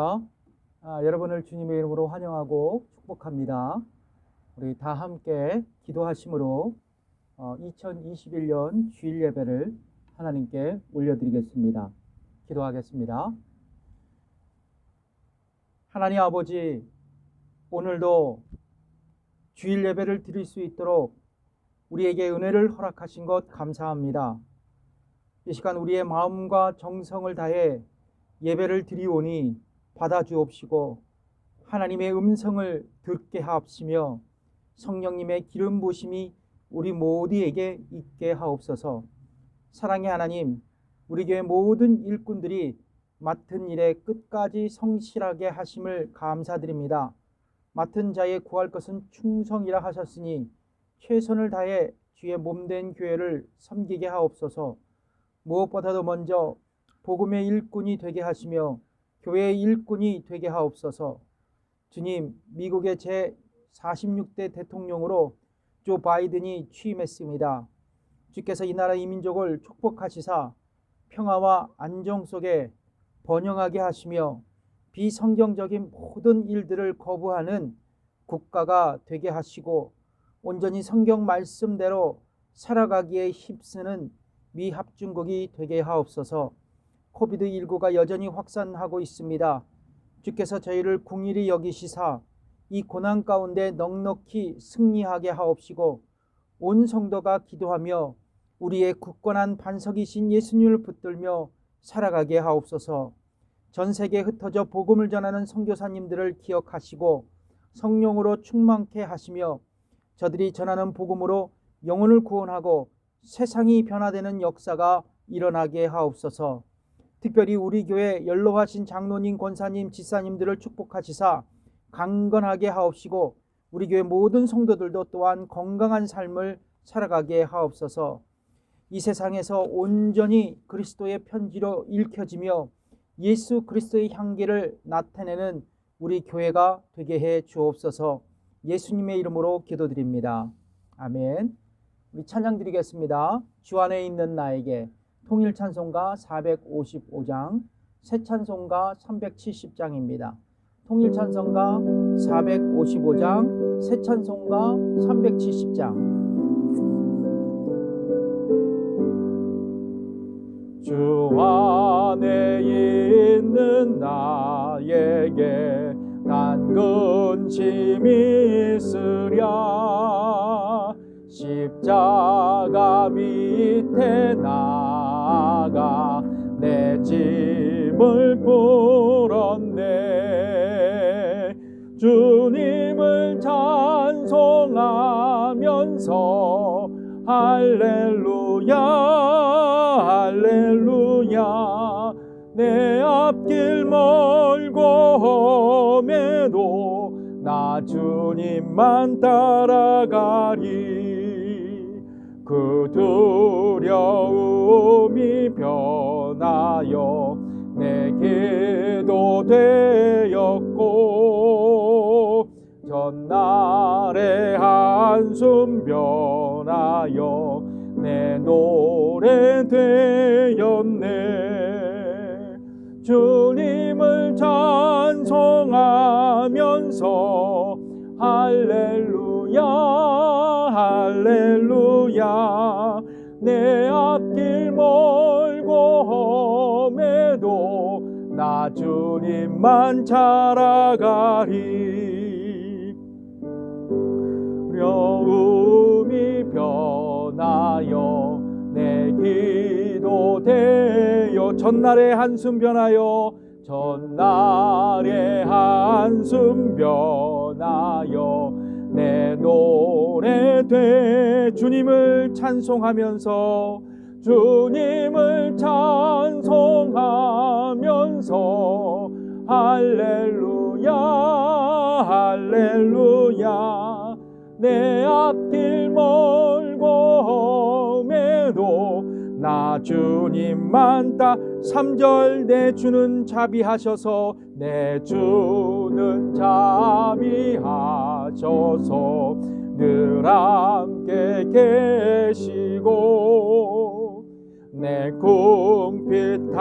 안녕하십니까. 여러분을 주님의 이름으로 환영하고 축복합니다. 우리 다 함께 기도하심으로 2021년 주일 예배를 하나님께 올려드리겠습니다. 기도하겠습니다. 하나님 아버지, 오늘도 주일 예배를 드릴 수 있도록 우리에게 은혜를 허락하신 것 감사합니다. 이 시간 우리의 마음과 정성을 다해 예배를 드리오니 받아주옵시고 하나님의 음성을 듣게 하옵시며 성령님의 기름 부으심이 우리 모두에게 있게 하옵소서. 사랑의 하나님, 우리 교회 모든 일꾼들이 맡은 일에 끝까지 성실하게 하심을 감사드립니다. 맡은 자의 구할 것은 충성이라 하셨으니 최선을 다해 주의 몸된 교회를 섬기게 하옵소서. 무엇보다도 먼저 복음의 일꾼이 되게 하시며 교회의 일꾼이 되게 하옵소서. 주님, 미국의 제46대 대통령으로 조 바이든이 취임했습니다. 주께서 이 나라 이 민족을 축복하시사 평화와 안정 속에 번영하게 하시며 비성경적인 모든 일들을 거부하는 국가가 되게 하시고 온전히 성경 말씀대로 살아가기에 힘쓰는 미합중국이 되게 하옵소서. 코비드19가 여전히 확산하고 있습니다. 주께서 저희를 긍휼히 여기시사 이 고난 가운데 넉넉히 승리하게 하옵시고 온 성도가 기도하며 우리의 굳건한 반석이신 예수님을 붙들며 살아가게 하옵소서. 전 세계에 흩어져 복음을 전하는 선교사님들을 기억하시고 성령으로 충만케 하시며 저들이 전하는 복음으로 영혼을 구원하고 세상이 변화되는 역사가 일어나게 하옵소서. 특별히 우리 교회 연로하신 장로님, 권사님, 지사님들을 축복하시사 강건하게 하옵시고 우리 교회 모든 성도들도 또한 건강한 삶을 살아가게 하옵소서. 이 세상에서 온전히 그리스도의 편지로 읽혀지며 예수 그리스도의 향기를 나타내는 우리 교회가 되게 해 주옵소서. 예수님의 이름으로 기도드립니다. 아멘. 우리 찬양 드리겠습니다. 주 안에 있는 나에게. 통일 찬송가 455장, 새 찬송가 370장입니다. 통일 찬송가 455장, 새 찬송가 370장. 주 안에 있는 나에게 난 근심이 있으랴. 십자가 밑에 나가 내 짐을 풀었네. 주님을 찬송하면서 할렐루야 할렐루야. 내 앞길 멀고 험해도 나 주님만 따라가리. 그 두려움이 변하여 내게도 되었고 전날의 한숨 변하여 내 노래 되었네. 주님을 찬송하면서 할렐루야 할렐루야. 내 앞길 멀고 험해도 나 주님만 따라가리. 어려움이 변하여 내 기도 되어 전날의 한숨 변하여 전날의 한숨 변하여 내 노래 돼. 주님을 찬송하면서 주님을 찬송하면서 할렐루야 할렐루야. 내 앞길 멀고 험해도 나 주님만 따. 3절 내 주는 자비하셔서 내 주는 자비하셔서 늘 함께 계시고 내 궁핍함을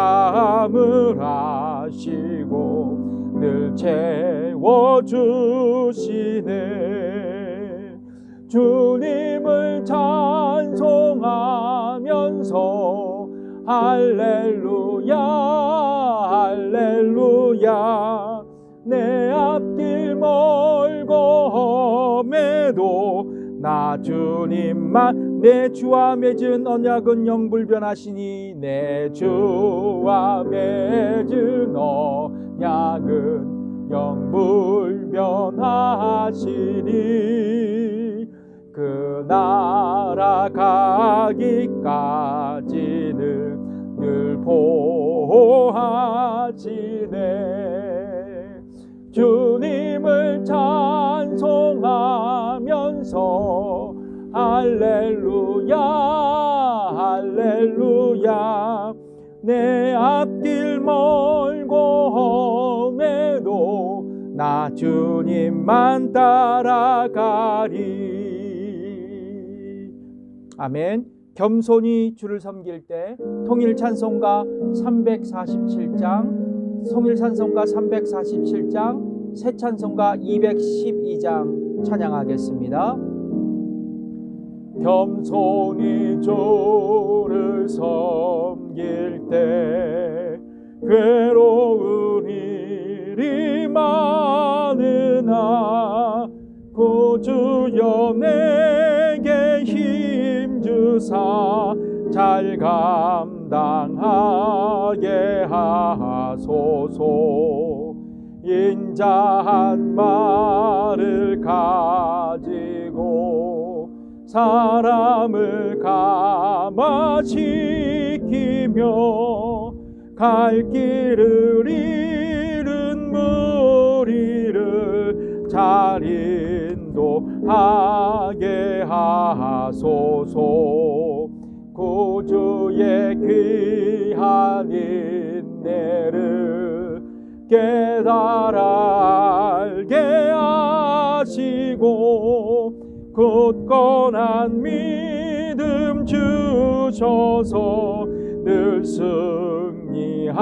아시고 늘 채워주시네. 주님을 찬송하면서 할렐루야 할렐루야. 내 앞길 멀고 험해도 나 주님만 내 주와 맺은 언약은 영불변하시니 내 주와 맺은 언약은 영불변하시니 그 나라 가기까지는 늘 보호하시네. 주님을 찬송하면서 할렐루야 할렐루야. 내 앞길 멀고 험해도 나 주님만 따라가리. 아멘. 겸손히 주를 섬길 때 통일 찬송가 347장, 통일 찬송가 347장, 새 찬송가 212장 찬양하겠습니다. 겸손히 주를 섬길 때 괴로운 일이 많으나 구주여 내게 힘주사 잘 감당하게 하소서. 인자한 말을 가지고 사람을 감화시키며 갈 길을 잃은 무리를 잘 인도하게 하소서. 구주의 귀한 인내를 깨달아 알게 하시고 굳건한 믿음 주셔서 늘 승리하게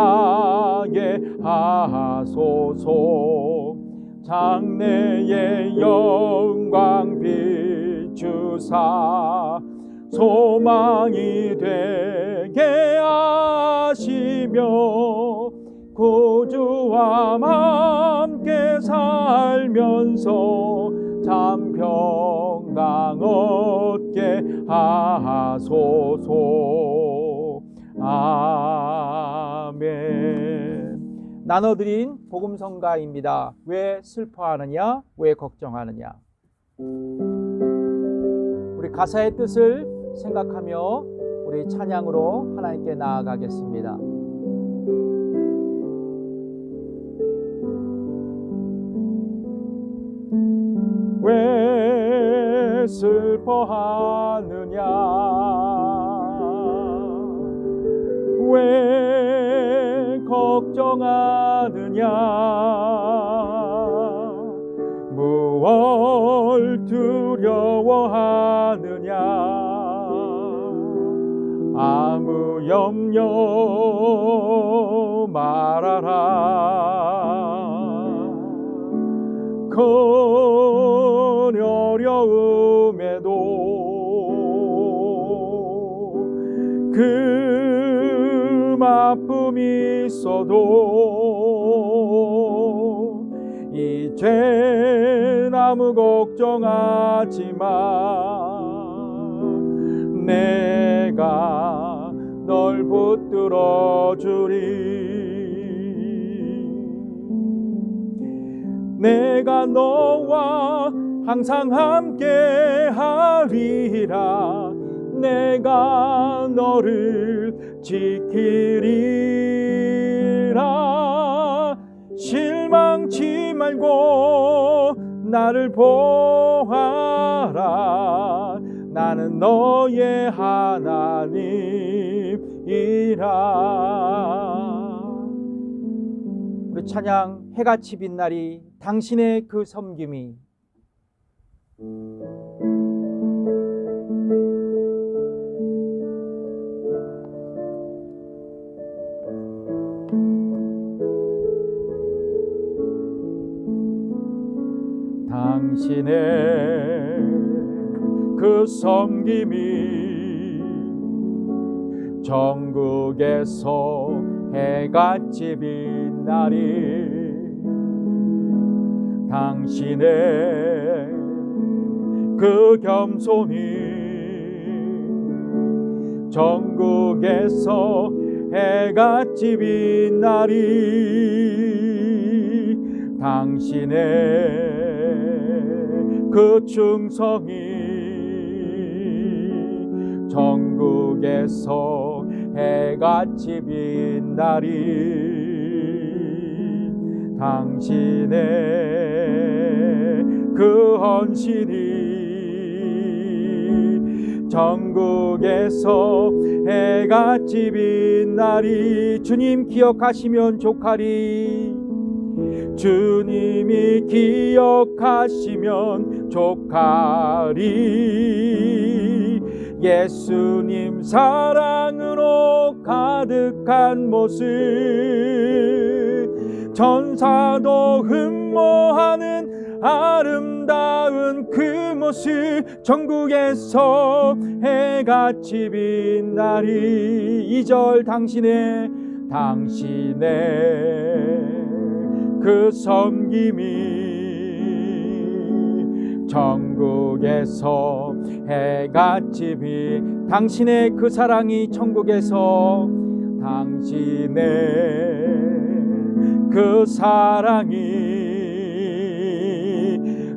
하소서. 장래의 영광 비추사 소망이 되게 하시며 구주와 함께 살면서 참 평강 얻게 하소서. 아멘. 나눠드린 복음성가입니다. 왜 슬퍼하느냐? 왜 걱정하느냐? 우리 가사의 뜻을 생각하며 우리 찬양으로 하나님께 나아가겠습니다. 왜 슬퍼하느냐? 왜 걱정하느냐? 무얼 두려워하느냐? 아무 염려 말아라. 큰 어려움에도 그 아픔이 있어도 이젠 아무 걱정하지 마. 내가 널 붙들어 주리. 내가 너와 항상 함께 하리라. 내가 너를 지키리라. 실망치 말고 나를 보아라. 나는 너의 하나님이라. 우리 찬양 해같이 빛나리 당신의 그 섬김이. 당신의 그 섬김이 전국에서 해같이 빛나리. 당신의 그 겸손이 전국에서 해같이 빛나리. 당신의 그 충성이 전국에서 해같이 빛나리. 당신의 그 헌신이 전국에서 해같이 빛나리. 주님 기억하시면 족하리. 주님이 기억하시면 족하리. 예수님 사랑으로 가득한 모습, 천사도 흠모하는 아름다운 그 모습, 전국에서 해같이 빛나리. 2절 당신의 그 섬김이 전국에서 해같이 당신의 그 사랑이 천국에서, 당신의 그 사랑이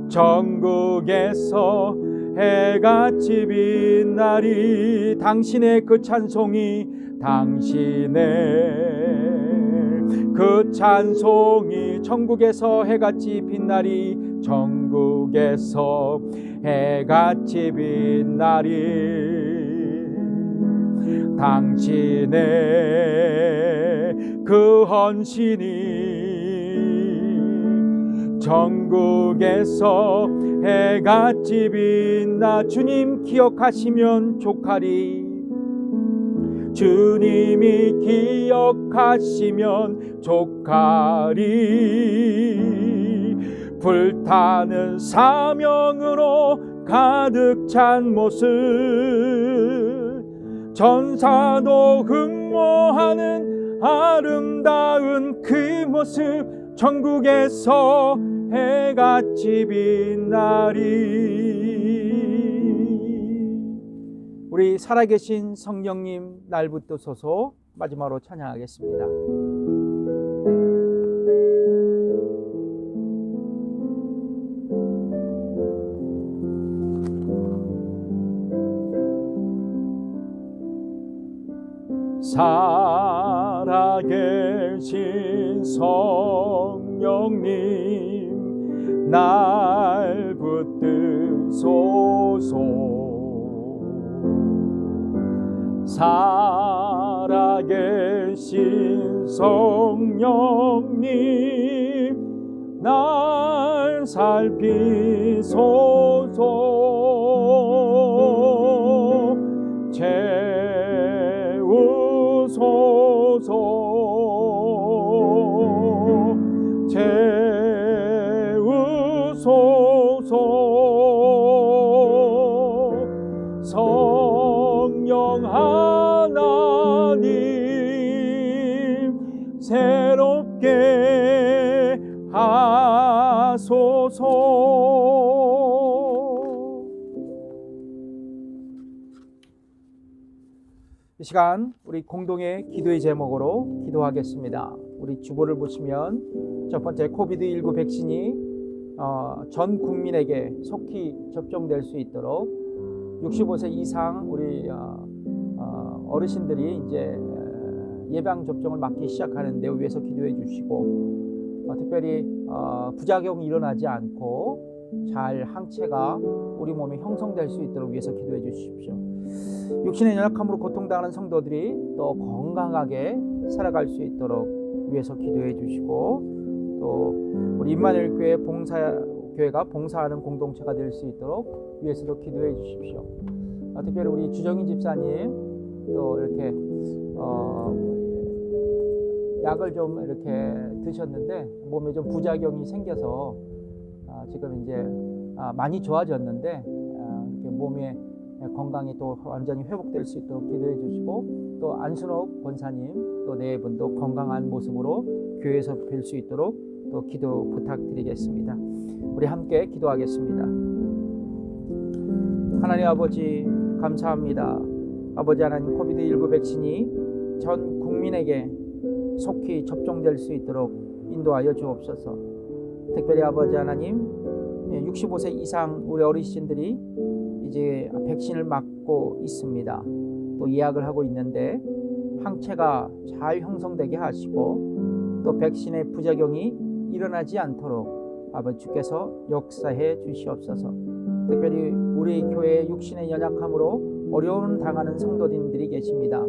전국에서 해같이 빛나리. 당신의 그 찬송이, 당신의 그 찬송이 천국에서 해같이 빛나리. 전국에서 해같이 빛나리. 당신의 그 헌신이 전국에서 해같이 빛나. 주님 기억하시면 족하리. 주님이 기억하시면 족하리. 불타는 사명으로 가득 찬 모습, 전사도 흠모하는 아름다운 그 모습, 전국에서 해같이 빛나리. 우리 살아계신 성령님 날 붙드소서. 마지막으로 찬양하겠습니다. 살아계신 성령님 날 붙드소서. 살아계신 성령님 날 살피소서. 채우소서. 성령 하나님 새롭게 하소서. 이 시간 우리 공동의 기도의 제목으로 기도하겠습니다. 우리 주보를 보시면 첫 번째, 코비드19 백신이 전 국민에게 속히 접종될 수 있도록 65세 이상 우리 어르신들이 이제 예방 접종을 맞기 시작하는 데 위해서 기도해 주시고, 특별히 부작용이 일어나지 않고 잘 항체가 우리 몸에 형성될 수 있도록 위해서 기도해 주십시오. 육신의 연약함으로 고통당하는 성도들이 또 건강하게 살아갈 수 있도록 위해서 기도해 주시고, 또 우리 임마누엘 교회 교회가 봉사하는 공동체가 될 수 있도록 위해서도 기도해 주십시오. 특별히 우리 주정희 집사님 또 이렇게 약을 좀 이렇게 드셨는데 몸에 좀 부작용이 생겨서 지금 이제 많이 좋아졌는데 이렇게 몸의 건강이 또 완전히 회복될 수 있도록 기도해 주시고, 또 안순옥 권사님 또 네 분도 건강한 모습으로 교회에서 뵐 수 있도록 또 기도 부탁드리겠습니다. 우리 함께 기도하겠습니다. 하나님 아버지 감사합니다. 아버지 하나님, 코비드19 백신이 전 국민에게 속히 접종될 수 있도록 인도하여 주옵소서. 특별히 아버지 하나님, 65세 이상 우리 어르신들이 이제 백신을 맞고 있습니다. 또 예약을 하고 있는데 항체가 잘 형성되게 하시고, 또 백신의 부작용이 일어나지 않도록 아버지 주께서 역사해 주시옵소서. 특별히 우리 교회의 육신의 연약함으로 어려움 당하는 성도님들이 계십니다.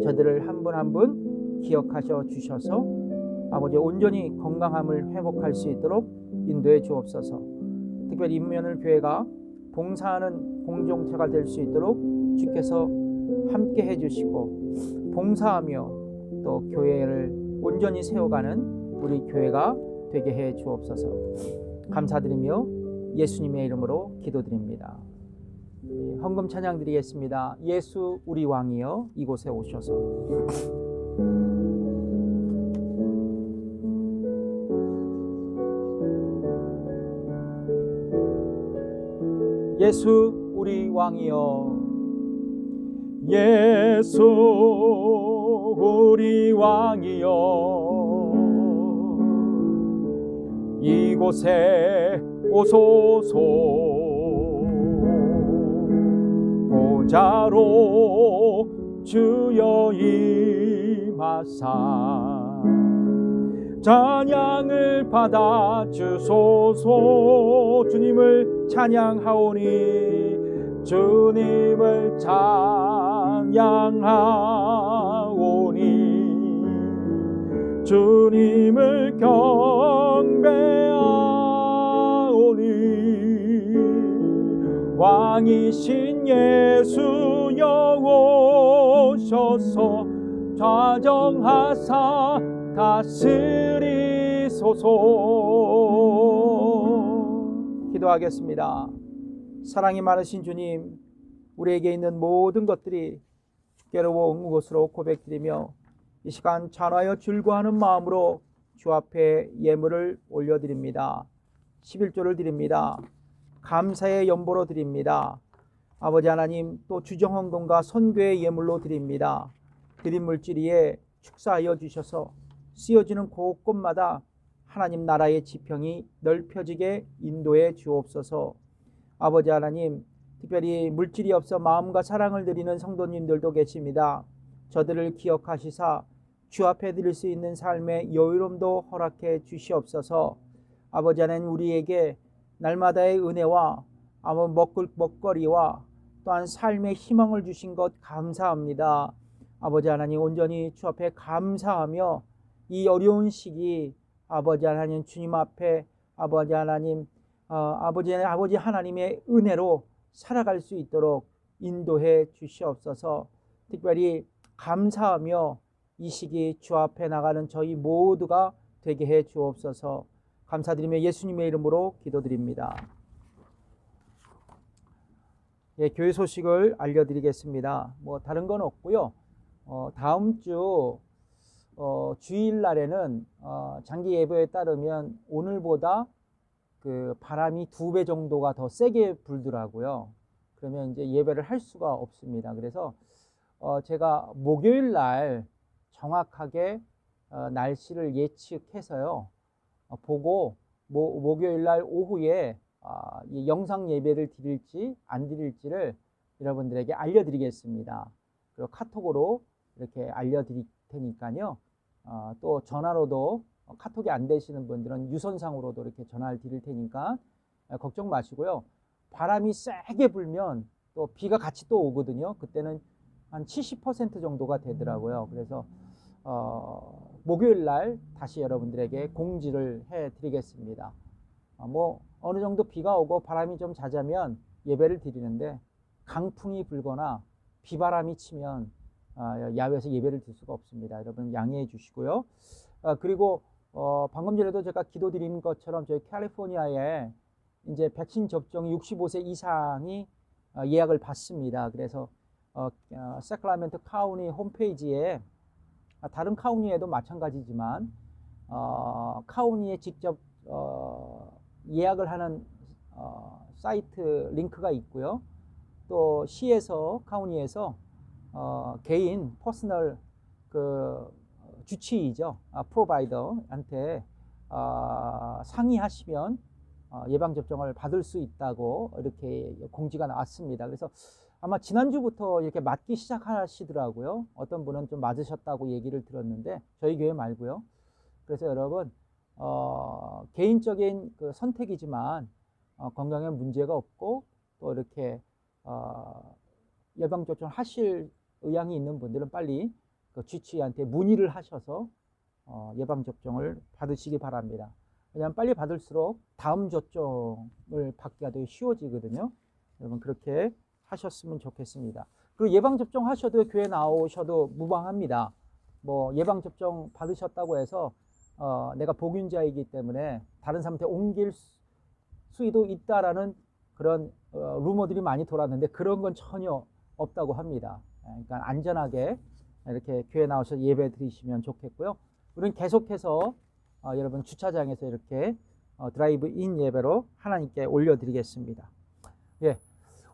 저들을 한 분 한 분 기억하셔 주셔서 아버지 온전히 건강함을 회복할 수 있도록 인도해 주옵소서. 특별히 인면을 교회가 봉사하는 공동체가 될 수 있도록 주께서 함께 해주시고, 봉사하며 또 교회를 온전히 세워가는 우리 교회가 되게 해 주옵소서. 감사드리며 예수님의 이름으로 기도드립니다. 헌금 찬양 드리겠습니다. 예수 우리 왕이여 이곳에 오셔서. 예수 우리 왕이여, 예수 우리 왕이여 이곳에 오소서. 보좌로 주여 임하사 찬양을 받아 주소서. 주님을 찬양하오니 주님을 찬양하오니 주님을 경배하오니 왕이신 예수여 오셔서 좌정하사 다스리소서. 기도하겠습니다. 사랑이 많으신 주님, 우리에게 있는 모든 것들이 주께로 온 것으로 고백드리며 이 시간 찬화하여 즐거워하는 마음으로 주 앞에 예물을 올려드립니다. 11조를 드립니다. 감사의 연보로 드립니다. 아버지 하나님, 또 주정헌금과 선교의 예물로 드립니다. 드린 물질위에 축사하여 주셔서 쓰여지는 곳곳마다 하나님 나라의 지평이 넓혀지게 인도해 주옵소서. 아버지 하나님, 특별히 물질이 없어 마음과 사랑을 드리는 성도님들도 계십니다. 저들을 기억하시사 주 앞에 드릴 수 있는 삶의 여유로움도 허락해 주시옵소서. 아버지 하나님, 우리에게 날마다의 은혜와 먹을 먹거리와 또한 삶의 희망을 주신 것 감사합니다. 아버지 하나님, 온전히 주 앞에 감사하며 이 어려운 시기 아버지 하나님 주님 앞에 아버지 하나님 아버지 하나님의 은혜로 살아갈 수 있도록 인도해 주시옵소서. 특별히 감사하며 이 시기 주 앞에 나가는 저희 모두가 되게 해 주옵소서. 감사드리며 예수님의 이름으로 기도드립니다. 예, 교회 소식을 알려드리겠습니다. 다른 건 없고요. 다음 주 주일날에는 장기 예보에 따르면 오늘보다 그 바람이 2배 정도가 더 세게 불더라고요. 그러면 이제 예배를 할 수가 없습니다. 그래서 제가 목요일 날 정확하게 날씨를 예측해서요, 보고 목요일 날 오후에 이 영상 예배를 드릴지 안 드릴지를 여러분들에게 알려드리겠습니다. 그리고 카톡으로 이렇게 알려드릴 테니까요. 또 전화로도 카톡이 안 되시는 분들은 유선상으로도 이렇게 전화를 드릴 테니까 걱정 마시고요. 바람이 세게 불면 또 비가 같이 또 오거든요. 그때는 한 70% 정도가 되더라고요. 그래서 목요일 날 다시 여러분들에게 공지를 해 드리겠습니다. 어느 정도 비가 오고 바람이 좀 잦으면 예배를 드리는데, 강풍이 불거나 비바람이 치면 야외에서 예배를 드릴 수가 없습니다. 여러분 양해해 주시고요. 그리고 방금 전에도 제가 기도드린 것처럼 저희 캘리포니아에 이제 백신 접종이 65세 이상이 예약을 받습니다. 그래서 세크라멘토 카운티 홈페이지에 다른 카운티에도 마찬가지지만 카운티에 직접 예약을 하는 사이트 링크가 있고요. 또 시에서 카운티에서 개인 퍼스널 그 주치의죠, 프로바이더한테 상의하시면 예방접종을 받을 수 있다고 이렇게 공지가 나왔습니다. 그래서 아마 지난주부터 이렇게 맞기 시작하시더라고요. 어떤 분은 좀 맞으셨다고 얘기를 들었는데 저희 교회 말고요. 그래서 여러분 개인적인 그 선택이지만 건강에 문제가 없고 또 이렇게 예방접종 하실 의향이 있는 분들은 빨리 그 주치의한테 문의를 하셔서 예방접종을 받으시기 바랍니다. 왜냐하면 빨리 받을수록 다음 접종을 받기가 되게 쉬워지거든요. 여러분 그렇게 하셨으면 좋겠습니다. 그리고 예방접종 하셔도 교회 나오셔도 무방합니다. 뭐 예방접종 받으셨다고 해서 내가 복균자이기 때문에 다른 사람한테 옮길 수도 있다라는 그런 루머들이 많이 돌았는데 그런 건 전혀 없다고 합니다. 그러니까 안전하게 이렇게 교회 나오셔서 예배 드리시면 좋겠고요. 우리는 계속해서 여러분 주차장에서 이렇게 드라이브인 예배로 하나님께 올려드리겠습니다. 예,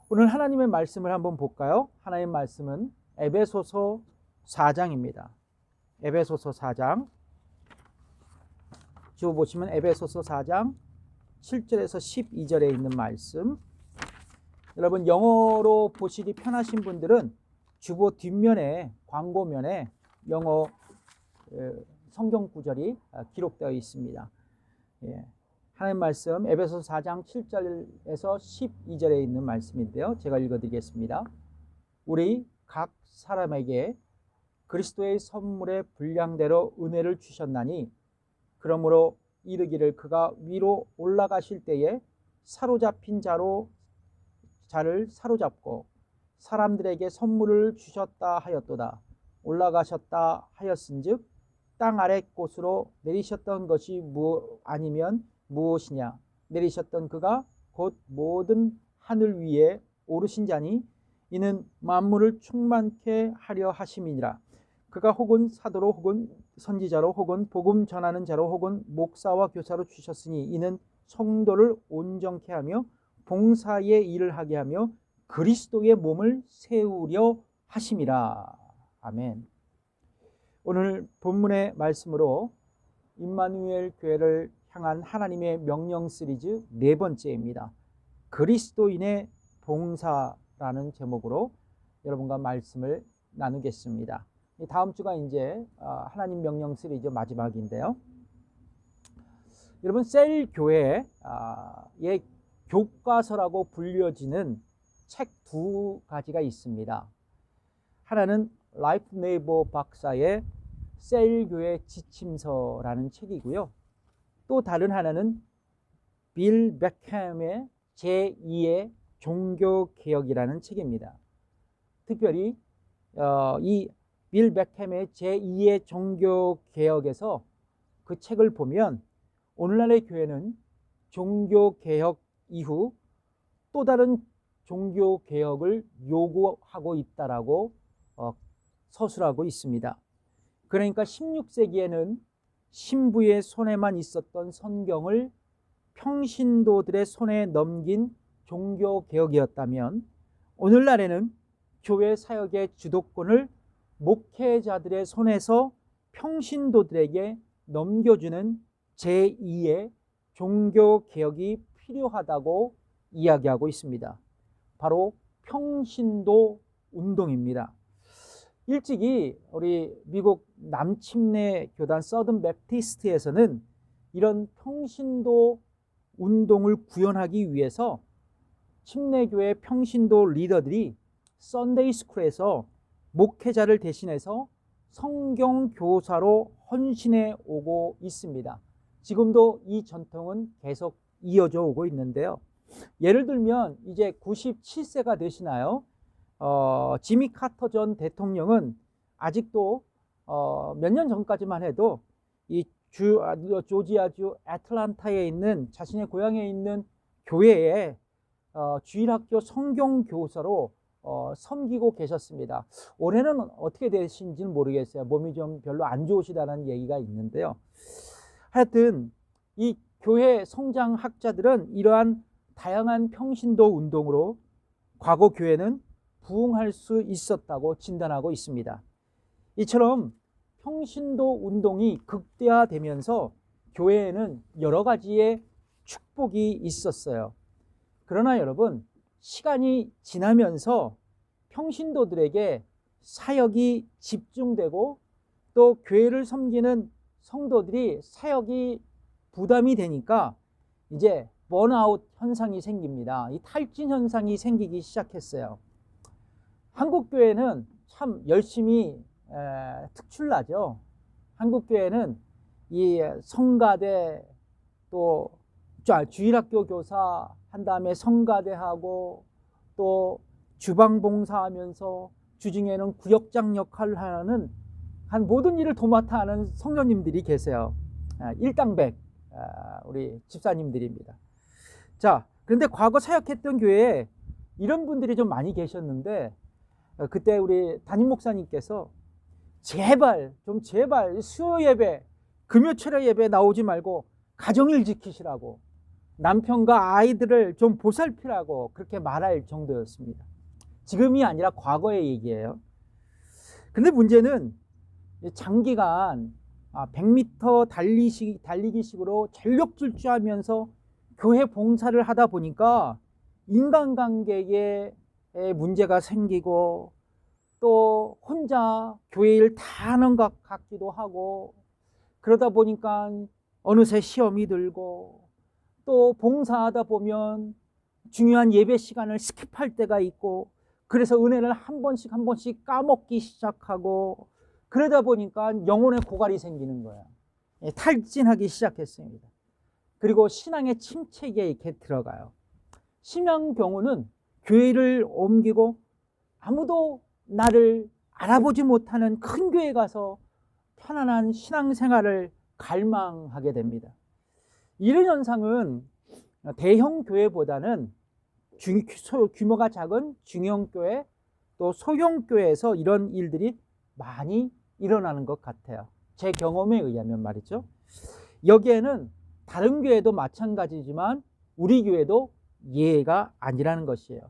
오늘 하나님의 말씀을 한번 볼까요? 하나님의 말씀은 에베소서 4장입니다. 에베소서 4장 주어 보시면 에베소서 4장 7절에서 12절에 있는 말씀. 여러분 영어로 보시기 편하신 분들은 주보 뒷면에 광고면에 영어 성경 구절이 기록되어 있습니다. 예. 하나님 말씀 에베소서 4장 7절에서 12절에 있는 말씀인데요. 제가 읽어드리겠습니다. 우리 각 사람에게 그리스도의 선물의 분량대로 은혜를 주셨나니 그러므로 이르기를 그가 위로 올라가실 때에 사로잡힌 자를 사로잡고 사람들에게 선물을 주셨다 하였도다. 올라가셨다 하였은즉 땅 아래 곳으로 내리셨던 것이 아니면 무엇이냐. 내리셨던 그가 곧 모든 하늘 위에 오르신 자니 이는 만물을 충만케 하려 하심이니라. 그가 혹은 사도로 혹은 선지자로 혹은 복음 전하는 자로 혹은 목사와 교사로 주셨으니 이는 성도를 온전케 하며 봉사의 일을 하게 하며 그리스도의 몸을 세우려 하심이라. 아멘. 오늘 본문의 말씀으로 임마누엘 교회를 향한 하나님의 명령 시리즈 네 번째입니다. 그리스도인의 봉사라는 제목으로 여러분과 말씀을 나누겠습니다. 다음 주가 이제 하나님 명령 시리즈 마지막인데요. 여러분 셀 교회의 교과서라고 불려지는 책 두 가지가 있습니다. 하나는 라이프 네이버 박사의 셀 교회 지침서라는 책이고요. 또 다른 하나는 빌 베캠의 제2의 종교개혁이라는 책입니다. 특별히 이 빌 베캠의 제2의 종교개혁에서 그 책을 보면 오늘날의 교회는 종교개혁 이후 또 다른 종교개혁을 요구하고 있다라고 서술하고 있습니다. 그러니까 16세기에는 신부의 손에만 있었던 성경을 평신도들의 손에 넘긴 종교개혁이었다면 오늘날에는 교회 사역의 주도권을 목회자들의 손에서 평신도들에게 넘겨주는 제2의 종교개혁이 필요하다고 이야기하고 있습니다. 바로 평신도 운동입니다. 일찍이 우리 미국 남침내 교단 서든 베프티스트에서는 이런 평신도 운동을 구현하기 위해서 침례교회 평신도 리더들이 선데이 스쿨에서 목회자를 대신해서 성경 교사로 헌신해 오고 있습니다. 지금도 이 전통은 계속 이어져 오고 있는데요. 예를 들면 이제 97세가 되시나요? 지미 카터 전 대통령은 아직도 몇 년 전까지만 해도 이 조지아주 애틀란타에 있는 자신의 고향에 있는 교회에 주일학교 성경교사로 섬기고 계셨습니다. 올해는 어떻게 되신지는 모르겠어요. 몸이 좀 별로 안 좋으시다는 얘기가 있는데요. 하여튼 이 교회 성장학자들은 이러한 다양한 평신도 운동으로 과거 교회는 부흥할 수 있었다고 진단하고 있습니다. 이처럼 평신도 운동이 극대화되면서 교회에는 여러 가지의 축복이 있었어요. 그러나 여러분, 시간이 지나면서 평신도들에게 사역이 집중되고 또 교회를 섬기는 성도들이 사역이 부담이 되니까 이제 번아웃 현상이 생깁니다. 이 탈진 현상이 생기기 시작했어요. 한국 교회는 참 열심히 특출나죠. 한국 교회는 이 성가대 또 주일학교 교사 한 다음에 성가대하고 또 주방봉사하면서 주중에는 구역장 역할을 하는 한 모든 일을 도맡아 하는 성도님들이 계세요. 일당백 우리 집사님들입니다. 자, 그런데 과거 사역했던 교회에 이런 분들이 좀 많이 계셨는데 그때 우리 담임 목사님께서 제발 수요 예배, 금요 철야 예배 나오지 말고 가정일 지키시라고, 남편과 아이들을 좀 보살피라고 그렇게 말할 정도였습니다. 지금이 아니라 과거의 얘기예요. 근데 문제는 장기간 100m 달리기식으로 전력 질주하면서 교회 봉사를 하다 보니까 인간관계에 문제가 생기고 또 혼자 교회 일 다 하는 것 같기도 하고, 그러다 보니까 어느새 시험이 들고 또 봉사하다 보면 중요한 예배 시간을 스킵할 때가 있고, 그래서 은혜를 한 번씩 까먹기 시작하고, 그러다 보니까 영혼의 고갈이 생기는 거예요. 탈진하기 시작했습니다. 그리고 신앙의 침체기에 이렇게 들어가요. 심한 경우는 교회를 옮기고 아무도 나를 알아보지 못하는 큰 교회에 가서 편안한 신앙생활을 갈망하게 됩니다. 이런 현상은 대형 교회보다는 규모가 작은 중형교회 또 소형교회에서 이런 일들이 많이 일어나는 것 같아요. 제 경험에 의하면 말이죠. 여기에는 다른 교회도 마찬가지지만 우리 교회도 예외가 아니라는 것이에요.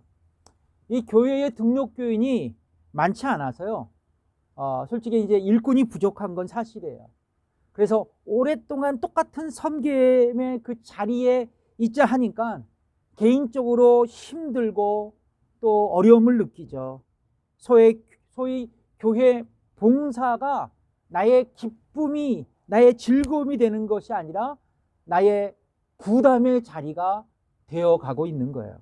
이 교회의 등록 교인이 많지 않아서요. 솔직히 이제 일꾼이 부족한 건 사실이에요. 그래서 오랫동안 똑같은 섬김의 그 자리에 있자 하니까 개인적으로 힘들고 또 어려움을 느끼죠. 소위 교회 봉사가 나의 기쁨이, 나의 즐거움이 되는 것이 아니라 나의 부담의 자리가 되어가고 있는 거예요.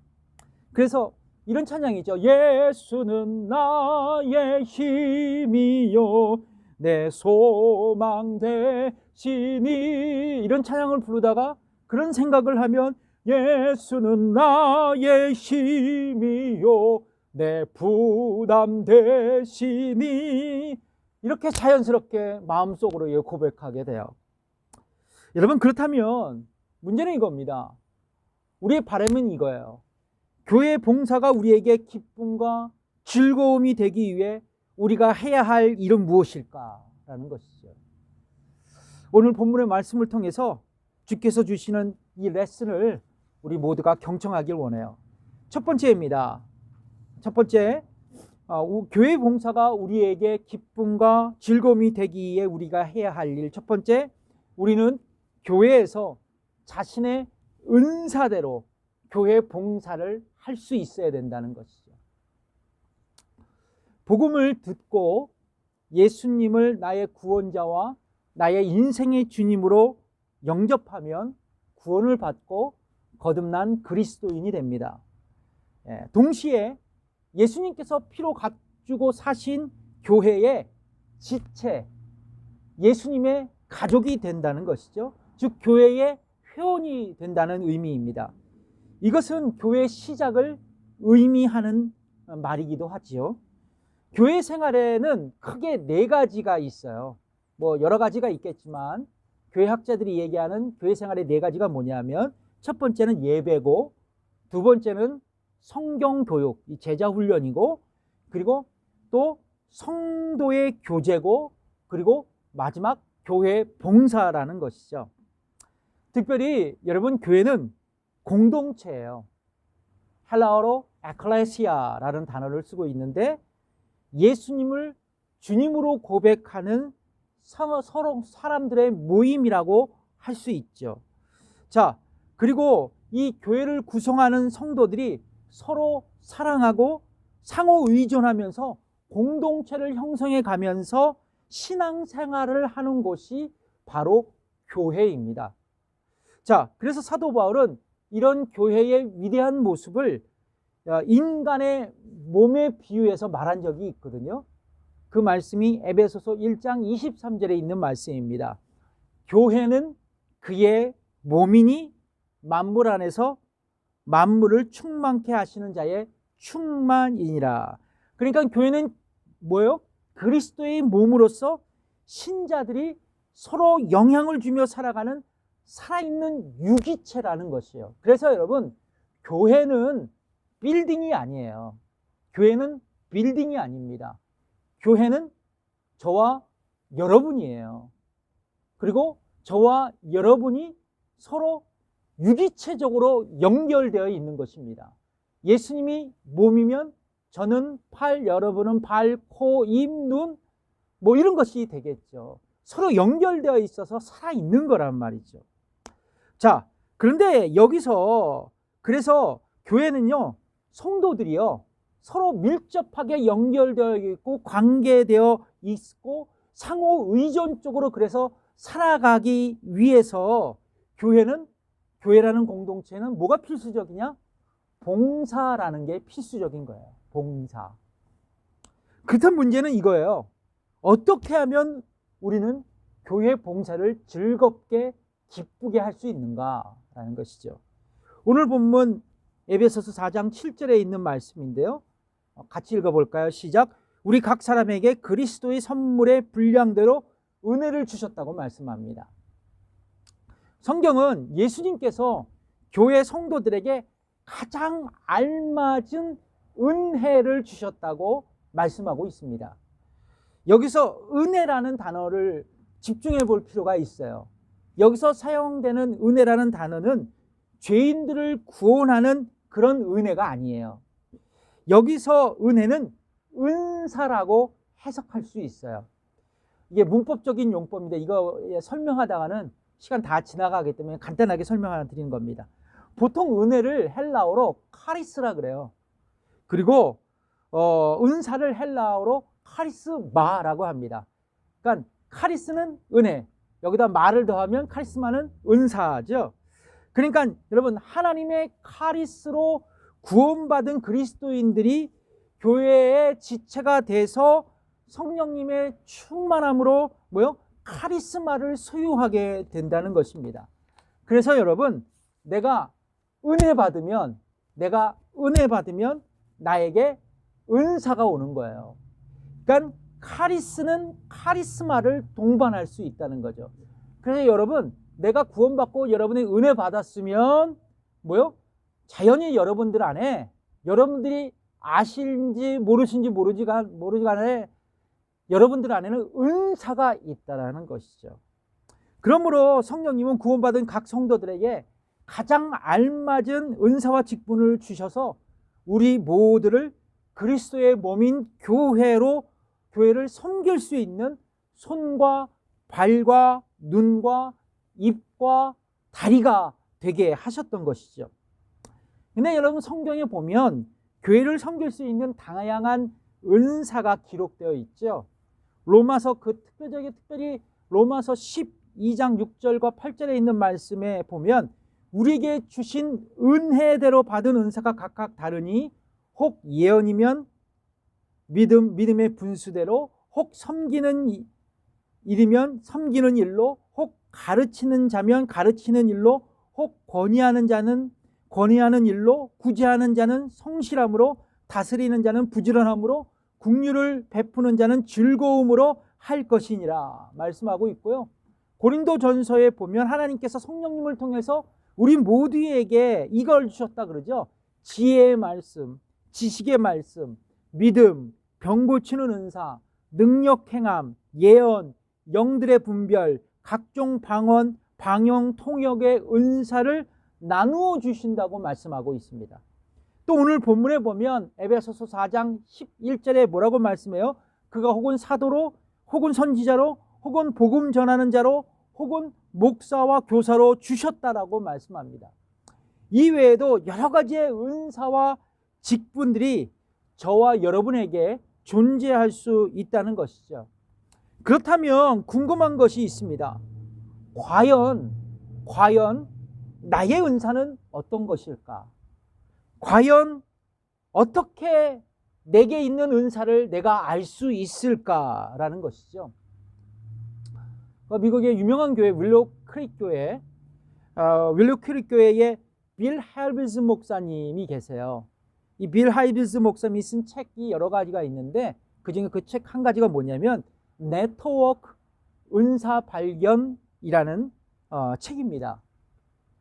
그래서 이런 찬양이죠. 예수는 나의 힘이요 내 소망 되시니, 이런 찬양을 부르다가 그런 생각을 하면 예수는 나의 힘이요 내 부담 되시니, 이렇게 자연스럽게 마음속으로 고백하게 돼요. 여러분, 그렇다면 문제는 이겁니다. 우리의 바람은 이거예요. 교회 봉사가 우리에게 기쁨과 즐거움이 되기 위해 우리가 해야 할 일은 무엇일까라는 것이죠. 오늘 본문의 말씀을 통해서 주께서 주시는 이 레슨을 우리 모두가 경청하길 원해요. 첫 번째입니다. 첫 번째, 교회 봉사가 우리에게 기쁨과 즐거움이 되기 위해 우리가 해야 할 일. 첫 번째, 우리는 교회에서 자신의 은사대로 교회 봉사를 할 수 있어야 된다는 것이죠. 복음을 듣고 예수님을 나의 구원자와 나의 인생의 주님으로 영접하면 구원을 받고 거듭난 그리스도인이 됩니다. 동시에 예수님께서 피로 값주고 사신 교회의 지체, 예수님의 가족이 된다는 것이죠. 즉 교회의 회원이 된다는 의미입니다. 이것은 교회 시작을 의미하는 말이기도 하지요. 교회 생활에는 크게 4가지가 있어요. 뭐 여러 가지가 있겠지만 교회 학자들이 얘기하는 교회 생활의 4가지가 뭐냐면, 첫 번째는 예배고, 두 번째는 성경 교육, 이 제자 훈련이고, 그리고 또 성도의 교제고, 그리고 마지막 교회 봉사라는 것이죠. 특별히 여러분, 교회는 공동체예요. 헬라어로 에클레시아라는 단어를 쓰고 있는데, 예수님을 주님으로 고백하는 서로 사람들의 모임이라고 할 수 있죠. 자, 그리고 이 교회를 구성하는 성도들이 서로 사랑하고 상호 의존하면서 공동체를 형성해 가면서 신앙생활을 하는 곳이 바로 교회입니다. 자, 그래서 사도 바울은 이런 교회의 위대한 모습을 인간의 몸에 비유해서 말한 적이 있거든요. 그 말씀이 에베소서 1장 23절에 있는 말씀입니다. 교회는 그의 몸이니 만물 안에서 만물을 충만케 하시는 자의 충만이니라. 그러니까 교회는 뭐예요? 그리스도의 몸으로서 신자들이 서로 영향을 주며 살아가는 살아있는 유기체라는 것이에요. 그래서 여러분, 교회는 빌딩이 아니에요. 교회는 빌딩이 아닙니다. 교회는 저와 여러분이에요. 그리고 저와 여러분이 서로 유기체적으로 연결되어 있는 것입니다. 예수님이 몸이면 저는 팔, 여러분은 발, 코, 입, 눈, 뭐 이런 것이 되겠죠. 서로 연결되어 있어서 살아있는 거란 말이죠. 자, 그런데 여기서 그래서 교회는요, 성도들이요, 서로 밀접하게 연결되어 있고 관계되어 있고 상호 의존적으로 그래서 살아가기 위해서 교회라는 공동체는 뭐가 필수적이냐? 봉사라는 게 필수적인 거예요. 봉사. 그렇다면 문제는 이거예요. 어떻게 하면 우리는 교회 봉사를 즐겁게 기쁘게 할 수 있는가라는 것이죠. 오늘 본문 에베소서 4장 7절에 있는 말씀인데요. 같이 읽어볼까요? 시작. 우리 각 사람에게 그리스도의 선물의 분량대로 은혜를 주셨다고 말씀합니다. 성경은 예수님께서 교회 성도들에게 가장 알맞은 은혜를 주셨다고 말씀하고 있습니다. 여기서 은혜라는 단어를 집중해 볼 필요가 있어요. 여기서 사용되는 은혜라는 단어는 죄인들을 구원하는 그런 은혜가 아니에요. 여기서 은혜는 은사라고 해석할 수 있어요. 이게 문법적인 용법인데 이거 설명하다가는 시간 다 지나가기 때문에 간단하게 설명 하나 드리는 겁니다. 보통 은혜를 헬라어로 카리스라 그래요. 그리고 은사를 헬라어로 카리스마라고 합니다. 그러니까 카리스는 은혜, 여기다 마를 더하면 카리스마는 은사죠. 그러니까 여러분, 하나님의 카리스로 구원받은 그리스도인들이 교회의 지체가 돼서 성령님의 충만함으로 카리스마를 소유하게 된다는 것입니다. 그래서 여러분, 내가 은혜 받으면 나에게 은사가 오는 거예요. 그러니까 카리스는 카리스마를 동반할 수 있다는 거죠. 그래서 여러분, 내가 구원받고 여러분이 은혜 받았으면 자연히 여러분들 안에, 여러분들이 아실지 모르신지 모르지 간에 여러분들 안에는 은사가 있다라는 것이죠. 그러므로 성령님은 구원받은 각 성도들에게 가장 알맞은 은사와 직분을 주셔서 우리 모두를 그리스도의 몸인 교회를 섬길 수 있는 손과 발과 눈과 입과 다리가 되게 하셨던 것이죠. 근데 여러분, 성경에 보면 교회를 섬길 수 있는 다양한 은사가 기록되어 있죠. 로마서 특별히 로마서 12장 6절과 8절에 있는 말씀에 보면 우리에게 주신 은혜대로 받은 은사가 각각 다르니 혹 예언이면 믿음의 분수대로, 혹 섬기는 일이면 섬기는 일로, 혹 가르치는 자면 가르치는 일로, 혹 권위하는 자는 권위하는 일로, 구제하는 자는 성실함으로, 다스리는 자는 부지런함으로, 긍휼을 베푸는 자는 즐거움으로 할 것이니라 말씀하고 있고요. 고린도전서에 보면 하나님께서 성령님을 통해서 우리 모두에게 이걸 주셨다 그러죠. 지혜의 말씀, 지식의 말씀, 믿음, 병 고치는 은사, 능력 행함, 예언, 영들의 분별, 각종 방언, 방영, 통역의 은사를 나누어 주신다고 말씀하고 있습니다. 또 오늘 본문에 보면 에베소서 4장 11절에 뭐라고 말씀해요? 그가 혹은 사도로, 혹은 선지자로, 혹은 복음 전하는 자로, 혹은 목사와 교사로 주셨다라고 말씀합니다. 이 외에도 여러 가지의 은사와 직분들이 저와 여러분에게 존재할 수 있다는 것이죠. 그렇다면 궁금한 것이 있습니다. 과연 나의 은사는 어떤 것일까? 과연 어떻게 내게 있는 은사를 내가 알 수 있을까라는 것이죠. 미국의 유명한 교회 윌로우 크릭 교회에 빌 할비즈 목사님이 계세요. 이 빌 할비즈 목사님이 쓴 책이 여러 가지가 있는데 그중에 그 책 한 가지가 뭐냐면 네트워크 은사 발견이라는 책입니다.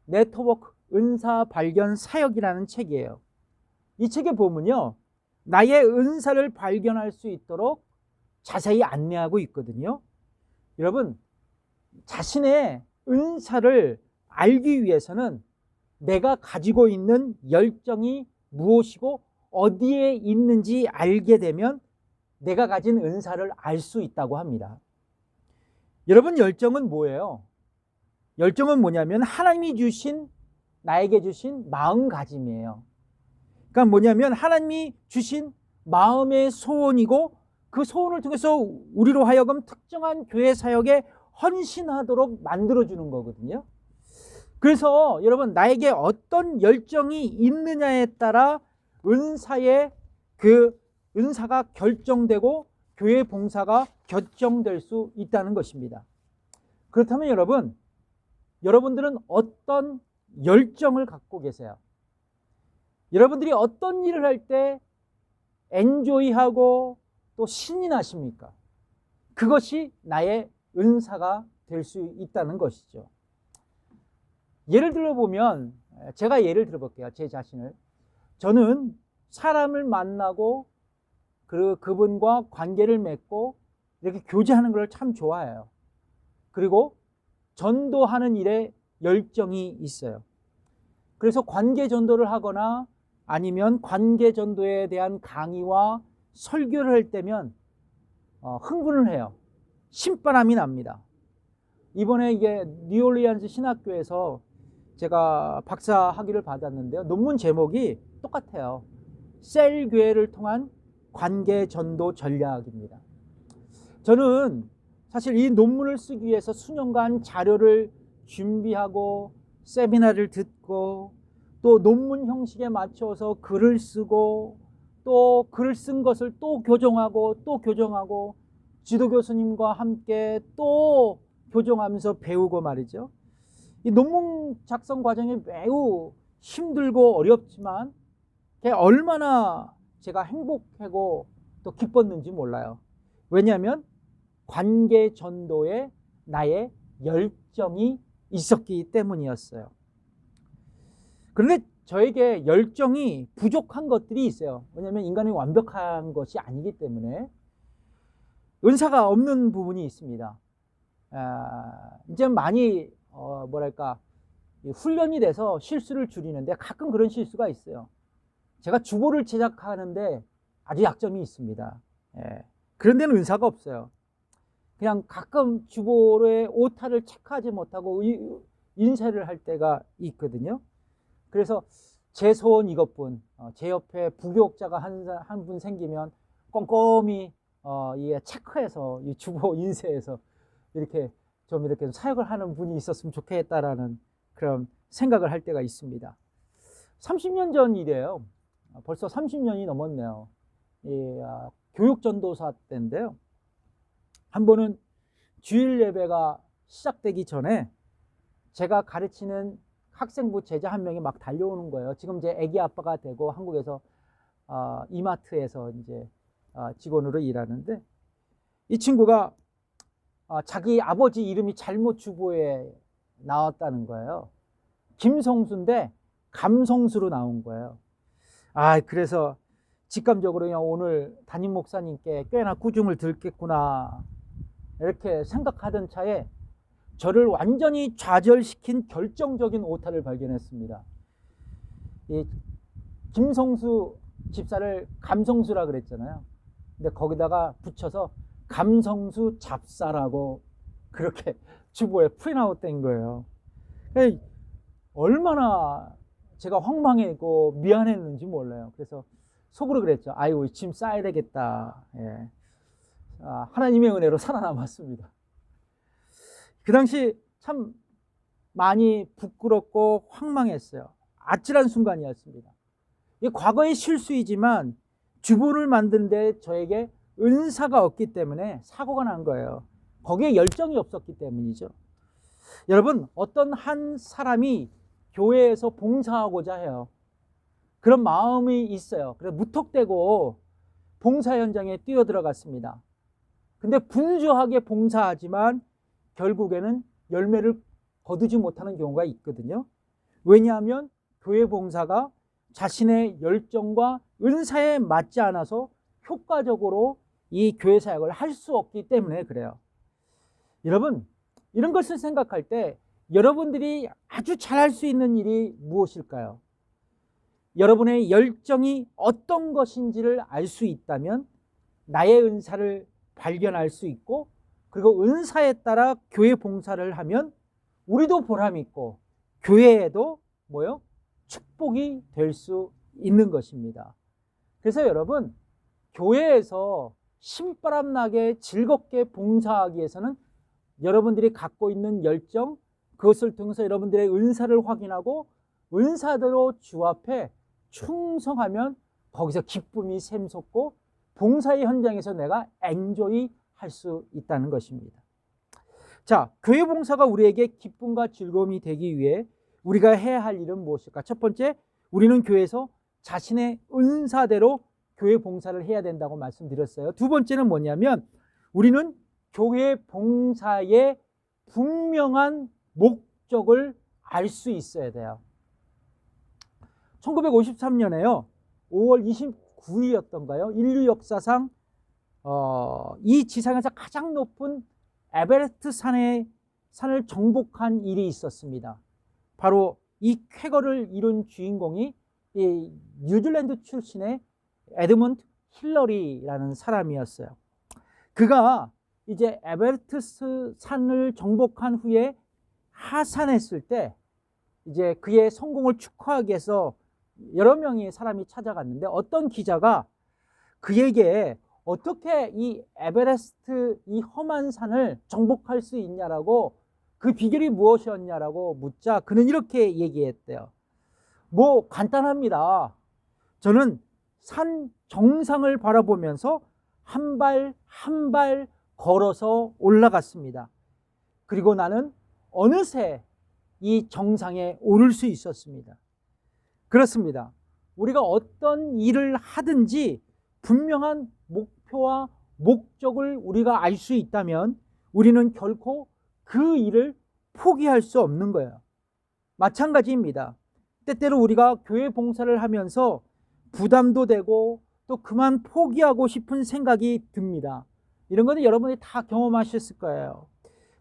네트워크 은사 발견 사역이라는 책이에요. 이 책에 보면요, 나의 은사를 발견할 수 있도록 자세히 안내하고 있거든요. 여러분, 자신의 은사를 알기 위해서는 내가 가지고 있는 열정이 무엇이고 어디에 있는지 알게 되면 내가 가진 은사를 알 수 있다고 합니다. 여러분, 열정은 뭐예요? 열정은 뭐냐면 하나님이 주신, 나에게 주신 마음가짐이에요. 그러니까 뭐냐면 하나님이 주신 마음의 소원이고 그 소원을 통해서 우리로 하여금 특정한 교회 사역에 헌신하도록 만들어주는 거거든요. 그래서 여러분, 나에게 어떤 열정이 있느냐에 따라 은사가 결정되고 교회 봉사가 결정될 수 있다는 것입니다. 그렇다면 여러분들은 어떤 열정을 갖고 계세요? 여러분들이 어떤 일을 할 때 엔조이하고 또 신이 나십니까? 그것이 나의 은사가 될 수 있다는 것이죠. 예를 들어보면, 제가 예를 들어볼게요. 제 자신을. 저는 사람을 만나고 그분과 관계를 맺고 이렇게 교제하는 걸 참 좋아해요. 그리고 전도하는 일에 열정이 있어요. 그래서 관계 전도를 하거나 아니면 관계 전도에 대한 강의와 설교를 할 때면 흥분을 해요. 신바람이 납니다. 이번에 이게 뉴올리언스 신학교에서 제가 박사 학위를 받았는데요. 논문 제목이 똑같아요. 셀 교회를 통한 관계 전도 전략입니다. 저는 사실 이 논문을 쓰기 위해서 수년간 자료를 준비하고 세미나를 듣고 또 논문 형식에 맞춰서 글을 쓰고 또 글을 쓴 것을 또 교정하고 지도 교수님과 함께 또 교정하면서 배우고 말이죠. 이 논문 작성 과정이 매우 힘들고 어렵지만 얼마나 제가 행복하고 또 기뻤는지 몰라요. 왜냐하면 관계 전도에 나의 열정이 있었기 때문이었어요. 그런데 저에게 열정이 부족한 것들이 있어요. 왜냐하면 인간이 완벽한 것이 아니기 때문에 은사가 없는 부분이 있습니다. 이제 많이 훈련이 돼서 실수를 줄이는데 가끔 그런 실수가 있어요. 제가 주보를 제작하는데 아주 약점이 있습니다. 그런 데는 은사가 없어요. 그냥 가끔 주보의 오타를 체크하지 못하고 인쇄를 할 때가 있거든요. 그래서 제 소원 이것뿐, 제 옆에 부교육자가 한 분 생기면 꼼꼼히 체크해서 이 주보 인쇄해서 이렇게 사역을 하는 분이 있었으면 좋겠다라는 그런 생각을 할 때가 있습니다. 30년 전 일이에요. 벌써 30년이 넘었네요. 교육전도사 때인데요. 한 번은 주일 예배가 시작되기 전에 제가 가르치는 학생부 제자 한 명이 막 달려오는 거예요. 지금 제 아기 아빠가 되고 한국에서 이마트에서 이제 직원으로 일하는데 이 친구가 자기 아버지 이름이 잘못 주보에 나왔다는 거예요. 김성수인데 감성수로 나온 거예요. 그래서 직감적으로 그냥 오늘 담임 목사님께 꽤나 꾸중을 들겠구나 이렇게 생각하던 차에 저를 완전히 좌절시킨 결정적인 오타를 발견했습니다. 이 김성수 집사를 감성수라 그랬잖아요. 근데 거기다가 붙여서 감성수 잡사라고 그렇게 주보에 프린아웃된 거예요. 얼마나 제가 황망했고 미안했는지 몰라요. 그래서 속으로 그랬죠. 아이고, 짐 싸야 되겠다. 예. 하나님의 은혜로 살아남았습니다. 그 당시 참 많이 부끄럽고 황망했어요. 아찔한 순간이었습니다. 이 과거의 실수이지만 주보를 만드는데 저에게 은사가 없기 때문에 사고가 난 거예요. 거기에 열정이 없었기 때문이죠. 여러분, 어떤 한 사람이 교회에서 봉사하고자 해요. 그런 마음이 있어요. 그래서 무턱대고 봉사 현장에 뛰어들어갔습니다. 근데 분주하게 봉사하지만 결국에는 열매를 거두지 못하는 경우가 있거든요. 왜냐하면 교회 봉사가 자신의 열정과 은사에 맞지 않아서 효과적으로 이 교회 사역을 할 수 없기 때문에 그래요. 여러분, 이런 것을 생각할 때 여러분들이 아주 잘할 수 있는 일이 무엇일까요? 여러분의 열정이 어떤 것인지를 알 수 있다면 나의 은사를 발견할 수 있고, 그리고 은사에 따라 교회 봉사를 하면 우리도 보람 있고 교회에도 축복이 될 수 있는 것입니다. 그래서 여러분, 교회에서 신바람 나게 즐겁게 봉사하기 위해서는 여러분들이 갖고 있는 열정, 그것을 통해서 여러분들의 은사를 확인하고 은사대로 주 앞에 충성하면 거기서 기쁨이 샘솟고 봉사의 현장에서 내가 엔조이 할 수 있다는 것입니다. 자, 교회 봉사가 우리에게 기쁨과 즐거움이 되기 위해 우리가 해야 할 일은 무엇일까? 첫 번째, 우리는 교회에서 자신의 은사대로 교회 봉사를 해야 된다고 말씀드렸어요. 두 번째는 뭐냐면 우리는 교회 봉사의 분명한 목적을 알 수 있어야 돼요. 1953년에요. 5월 29일이었던가요? 인류 역사상 이 지상에서 가장 높은 에베레스트 산을 정복한 일이 있었습니다. 바로 이 쾌거를 이룬 주인공이 이 뉴질랜드 출신의 에드먼드 힐러리라는 사람이었어요. 그가 이제 에베레스트 산을 정복한 후에 하산했을 때 이제 그의 성공을 축하하기 위해서 여러 명의 사람이 찾아갔는데 어떤 기자가 그에게 어떻게 이 에베레스트 이 험한 산을 정복할 수 있냐라고, 그 비결이 무엇이었냐라고 묻자 그는 이렇게 얘기했대요. 간단합니다. 저는 산 정상을 바라보면서 한 발 한 발 걸어서 올라갔습니다. 그리고 나는 어느새 이 정상에 오를 수 있었습니다. 그렇습니다. 우리가 어떤 일을 하든지 분명한 목표와 목적을 우리가 알 수 있다면 우리는 결코 그 일을 포기할 수 없는 거예요. 마찬가지입니다. 때때로 우리가 교회 봉사를 하면서 부담도 되고 또 그만 포기하고 싶은 생각이 듭니다. 이런 거는 여러분이 다 경험하셨을 거예요.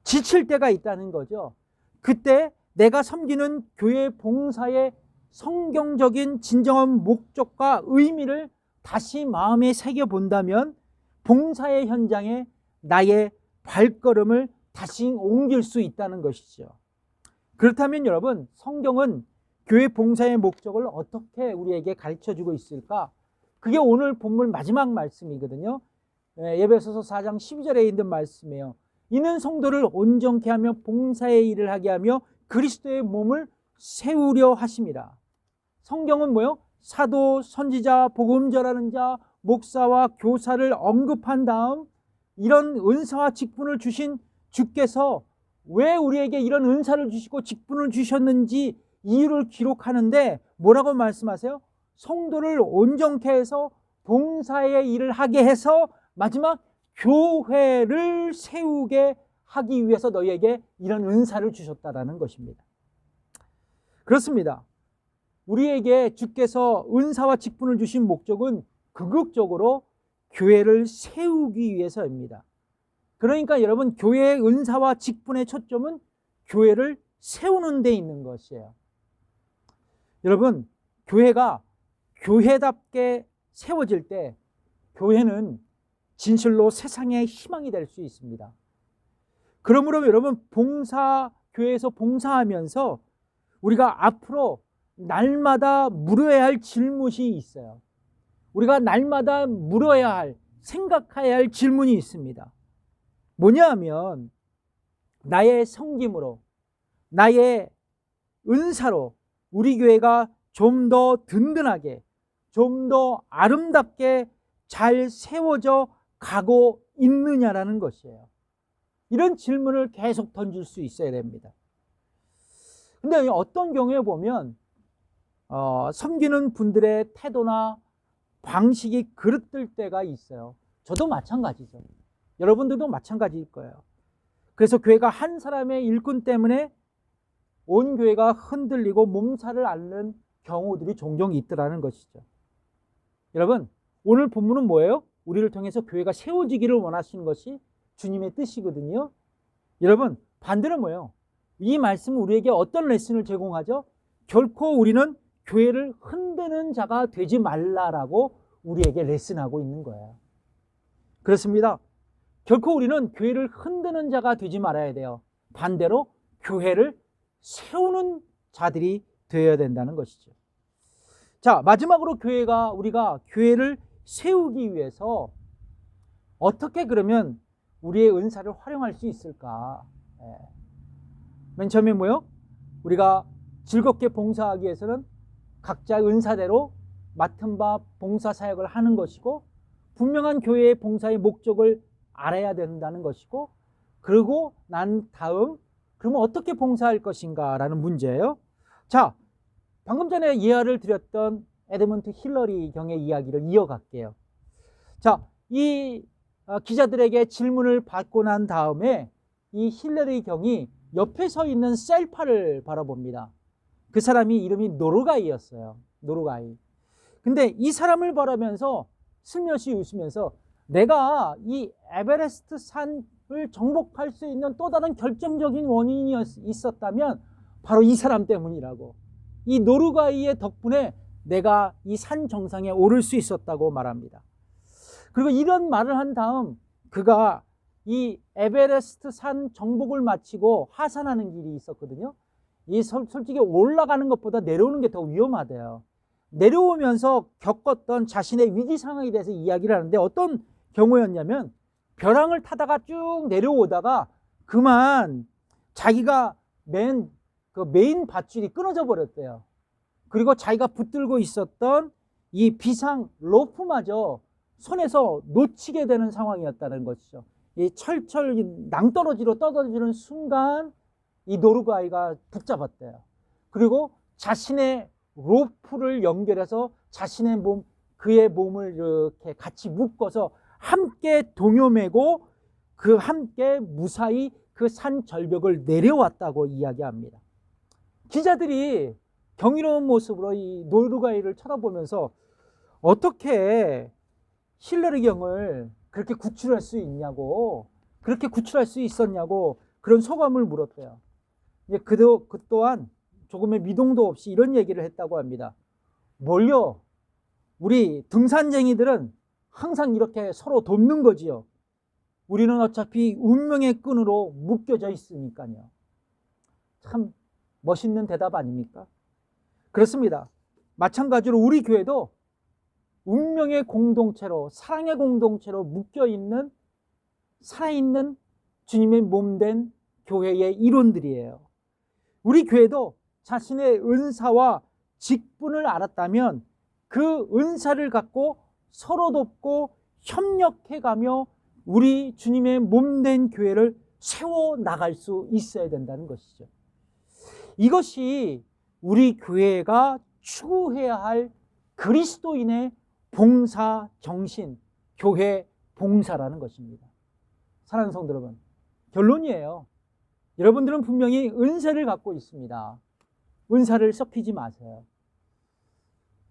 지칠 때가 있다는 거죠. 그때 내가 섬기는 교회 봉사의 성경적인 진정한 목적과 의미를 다시 마음에 새겨본다면 봉사의 현장에 나의 발걸음을 다시 옮길 수 있다는 것이죠. 그렇다면 여러분, 성경은 교회 봉사의 목적을 어떻게 우리에게 가르쳐주고 있을까? 그게 오늘 본문 마지막 말씀이거든요. 에베소서 4장 12절에 있는 말씀이에요. 이는 성도를 온전케 하며 봉사의 일을 하게 하며 그리스도의 몸을 세우려 하심이라. 성경은 사도, 선지자, 복음 전하는 자, 목사와 교사를 언급한 다음 이런 은사와 직분을 주신 주께서 왜 우리에게 이런 은사를 주시고 직분을 주셨는지 이유를 기록하는데 뭐라고 말씀하세요? 성도를 온전케 해서 봉사의 일을 하게 해서 마지막 교회를 세우게 하기 위해서 너희에게 이런 은사를 주셨다라는 것입니다. 그렇습니다. 우리에게 주께서 은사와 직분을 주신 목적은 궁극적으로 교회를 세우기 위해서입니다. 그러니까 여러분, 교회의 은사와 직분의 초점은 교회를 세우는 데 있는 것이에요. 여러분, 교회가 교회답게 세워질 때 교회는 진실로 세상의 희망이 될 수 있습니다. 그러므로 여러분, 교회에서 봉사하면서 우리가 앞으로 날마다 물어야 할 질문이 있어요. 우리가 날마다 물어야 할, 생각해야 할 질문이 있습니다. 뭐냐 하면, 나의 섬김으로, 나의 은사로 우리 교회가 좀 더 든든하게, 좀 더 아름답게 잘 세워져 가고 있느냐라는 것이에요. 이런 질문을 계속 던질 수 있어야 됩니다. 근데 어떤 경우에 보면 섬기는 분들의 태도나 방식이 그릇될 때가 있어요. 저도 마찬가지죠. 여러분들도 마찬가지일 거예요. 그래서 교회가 한 사람의 일꾼 때문에 온 교회가 흔들리고 몸살을 앓는 경우들이 종종 있더라는 것이죠. 여러분, 오늘 본문은 뭐예요? 우리를 통해서 교회가 세워지기를 원하시는 것이 주님의 뜻이거든요. 여러분, 반대로 뭐예요? 이 말씀은 우리에게 어떤 레슨을 제공하죠? 결코 우리는 교회를 흔드는 자가 되지 말라라고 우리에게 레슨하고 있는 거예요. 그렇습니다. 결코 우리는 교회를 흔드는 자가 되지 말아야 돼요. 반대로 교회를 세우는 자들이 되어야 된다는 것이죠. 자, 마지막으로 우리가 교회를 세우기 위해서 어떻게 그러면 우리의 은사를 활용할 수 있을까? 맨 처음에 뭐요? 우리가 즐겁게 봉사하기 위해서는 각자의 은사대로 맡은 바 봉사 사역을 하는 것이고, 분명한 교회의 봉사의 목적을 알아야 된다는 것이고, 그리고 난 다음 그러면 어떻게 봉사할 것인가 라는 문제예요. 자, 방금 전에 예화를 드렸던 에드먼트 힐러리 경의 이야기를 이어갈게요. 자, 이 기자들에게 질문을 받고 난 다음에 이 힐러리 경이 옆에 서 있는 셀파를 바라봅니다. 그 사람이 이름이 노르가이였어요. 노르가이. 근데 이 사람을 바라면서 슬며시 웃으면서, 내가 이 에베레스트 산을 정복할 수 있는 또 다른 결정적인 원인이 있었다면 바로 이 사람 때문이라고, 이 노르가이의 덕분에 내가 이 산 정상에 오를 수 있었다고 말합니다. 그리고 이런 말을 한 다음 그가 이 에베레스트 산 정복을 마치고 하산하는 길이 있었거든요. 이 솔직히 올라가는 것보다 내려오는 게 더 위험하대요. 내려오면서 겪었던 자신의 위기 상황에 대해서 이야기를 하는데, 어떤 경우였냐면 벼랑을 타다가 쭉 내려오다가 그만 자기가 메인 밧줄이 끊어져 버렸대요. 그리고 자기가 붙들고 있었던 이 비상 로프마저 손에서 놓치게 되는 상황이었다는 것이죠. 이 철철 낭떠러지로 떨어지는 순간 이 노르가이가 붙잡았대요. 그리고 자신의 로프를 연결해서 자신의 그의 몸을 이렇게 같이 묶어서 함께 동요매고 그 함께 무사히 그 산 절벽을 내려왔다고 이야기합니다. 기자들이 경이로운 모습으로 이 노르가이를 쳐다보면서 어떻게 힐러리 경을 그렇게 구출할 수 있냐고, 그렇게 구출할 수 있었냐고 그런 소감을 물었대요. 그 또한 조금의 미동도 없이 이런 얘기를 했다고 합니다. 뭘요? 우리 등산쟁이들은 항상 이렇게 서로 돕는 거지요. 우리는 어차피 운명의 끈으로 묶여져 있으니까요. 참 멋있는 대답 아닙니까? 그렇습니다. 마찬가지로 우리 교회도 운명의 공동체로, 사랑의 공동체로 묶여있는 살아있는 주님의 몸된 교회의 일원들이에요. 우리 교회도 자신의 은사와 직분을 알았다면 그 은사를 갖고 서로 돕고 협력해가며 우리 주님의 몸된 교회를 세워나갈 수 있어야 된다는 것이죠. 이것이 우리 교회가 추구해야 할 그리스도인의 봉사 정신, 교회 봉사라는 것입니다. 사랑하는 성도 여러분, 결론이에요. 여러분들은 분명히 은사를 갖고 있습니다. 은사를 썩히지 마세요.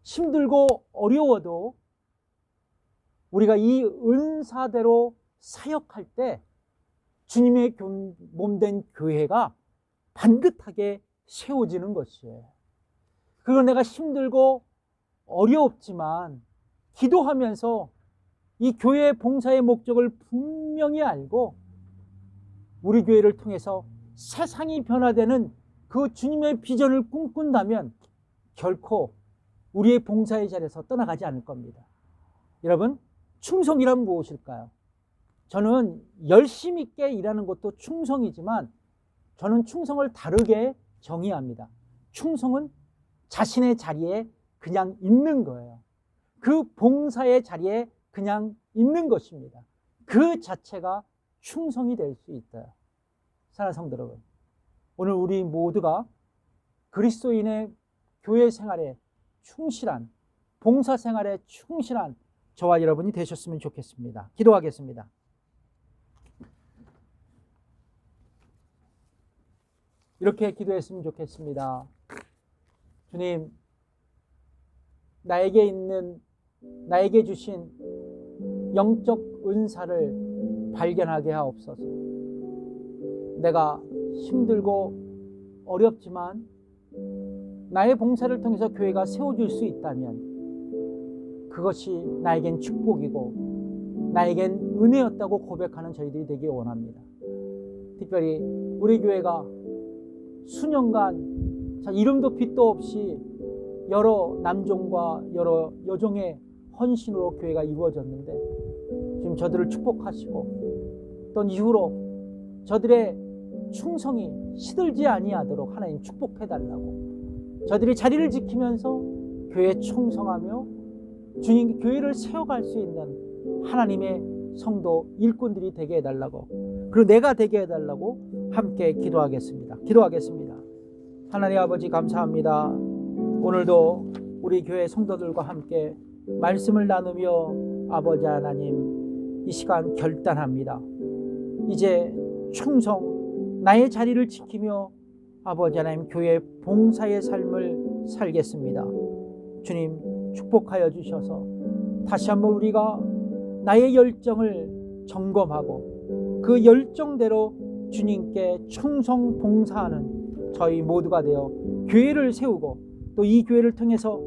힘들고 어려워도 우리가 이 은사대로 사역할 때 주님의 몸된 교회가 반듯하게 세워지는 것이에요. 그리고 내가 힘들고 어렵지만 기도하면서 이 교회 봉사의 목적을 분명히 알고 우리 교회를 통해서 세상이 변화되는 그 주님의 비전을 꿈꾼다면 결코 우리의 봉사의 자리에서 떠나가지 않을 겁니다. 여러분, 충성이란 무엇일까요? 저는 열심히 있게 일하는 것도 충성이지만 저는 충성을 다르게 정의합니다. 충성은 자신의 자리에 그냥 있는 거예요. 그 봉사의 자리에 그냥 있는 것입니다. 그 자체가 충성이 될 수 있어요. 사랑하는 성도 여러분, 오늘 우리 모두가 그리스도인의 교회 생활에 충실한, 봉사 생활에 충실한 저와 여러분이 되셨으면 좋겠습니다. 기도하겠습니다. 이렇게 기도했으면 좋겠습니다. 주님, 나에게 주신 영적 은사를 발견하게 하옵소서. 내가 힘들고 어렵지만 나의 봉사를 통해서 교회가 세워질 수 있다면 그것이 나에겐 축복이고 나에겐 은혜였다고 고백하는 저희들이 되길 원합니다. 특별히 우리 교회가 수년간 이름도 빛도 없이 여러 남종과 여러 여종의 헌신으로 교회가 이루어졌는데 지금 저들을 축복하시고 또 이후로 저들의 충성이 시들지 아니하도록 하나님 축복해달라고, 저들이 자리를 지키면서 교회에 충성하며 주님 교회를 세워갈 수 있는 하나님의 성도 일꾼들이 되게 해달라고, 그리고 내가 되게 해달라고 함께 기도하겠습니다. 하나님 아버지, 감사합니다. 오늘도 우리 교회 성도들과 함께 말씀을 나누며 아버지 하나님, 이 시간 결단합니다. 이제 충성, 나의 자리를 지키며 아버지 하나님 교회 봉사의 삶을 살겠습니다. 주님 축복하여 주셔서 다시 한번 우리가 나의 열정을 점검하고 그 열정대로 주님께 충성 봉사하는 저희 모두가 되어 교회를 세우고 또 이 교회를 통해서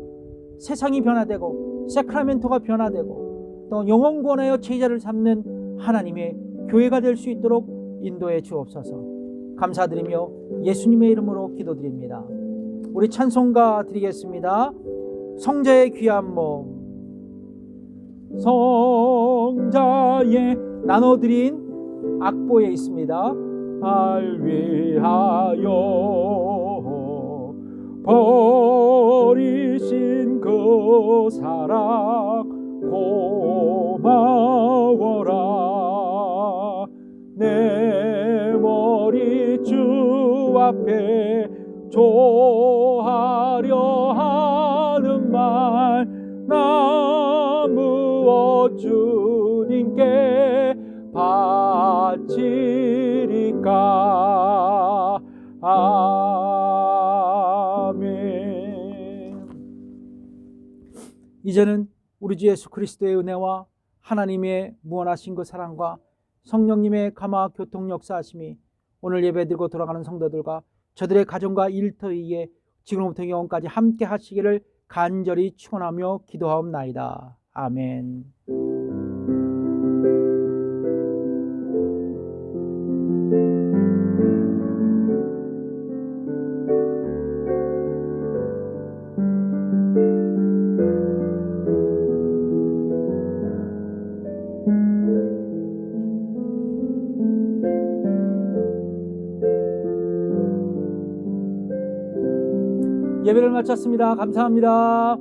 세상이 변화되고 세크라멘토가 변화되고 또 영혼 구원하여 제자를 삼는 하나님의 교회가 될 수 있도록 인도해 주옵소서. 감사드리며 예수님의 이름으로 기도드립니다. 우리 찬송가 드리겠습니다. 성자의 귀한 몸, 성자의 나눠드린 악보에 있습니다. 날 위하여 버리신 그 사랑 고마워라. 내 머리 주 앞에 조하려 하는 말 나무어 주님께 바치리까. 아멘. 이제는 우리 주 예수 그리스도의 은혜와 하나님의 무한하신 그 사랑과 성령님의 감화 교통 역사하심이 오늘 예배드리고 돌아가는 성도들과 저들의 가정과 일터위에 지금부터 영원까지 함께 하시기를 간절히 축원하며 기도하옵나이다. 아멘. 예배를 마쳤습니다. 감사합니다.